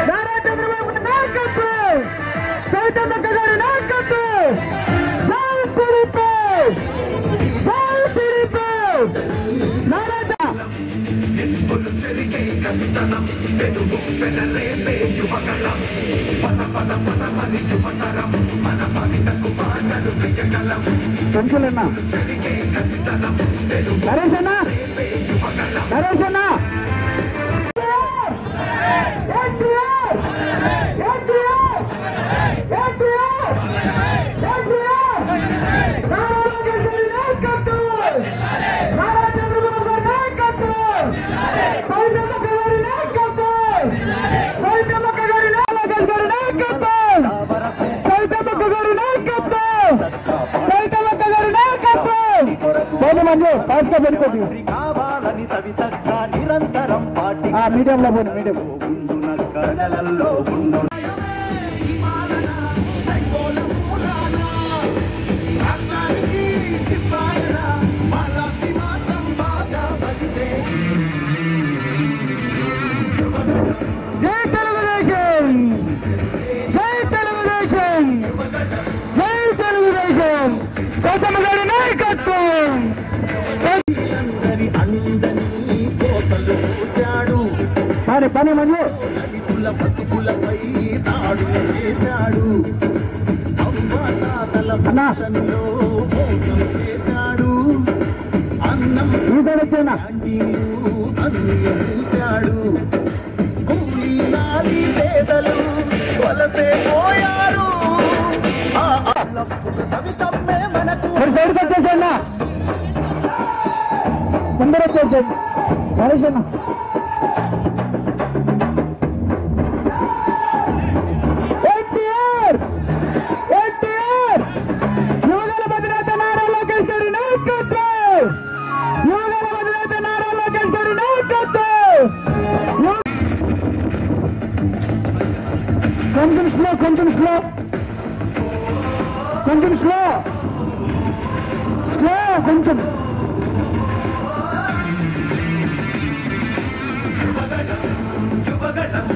నారా చంద్రబాబు నాయకత్వం, సవితమ్మ గారి నాయకత్వం, జై టీడీపీ, జై టీడీపీ. నారా పెంచులన్నా నరేష్ అన్నా, నరేష్ అన్నా, మీడియంలో పోయి మీడియం జై తెలుగుదేశం, జై తెలుగుదేశం, జై తెలుగుదేశం, సౌతమ్మ గారి నాయకత్వం. పని పని మంజు దళితుల బతుకులపై దాడులు చేశాడు, అవ్వాతాతల భాషలో మోసం చేశాడు, అన్నం క్యాంటీన్లు అన్ని మూశాడు, కూలీ నాలి పేదలు వలసే పోయారు. సవితమ్మే మనకు సైడ్కి వచ్చేసా ముందర వచ్చేసండి నరేష్ అన్న. యువగల భద్రత నారా లోకేష్ గారి నాయకత్వం, యువగల భద్రత నారా లోకేష్ గారి నాయకత్వం. కొంచెం స్లో, కొంచెం స్లో, కొంచెం స్లో, స్లో కొంచెం. యువగడం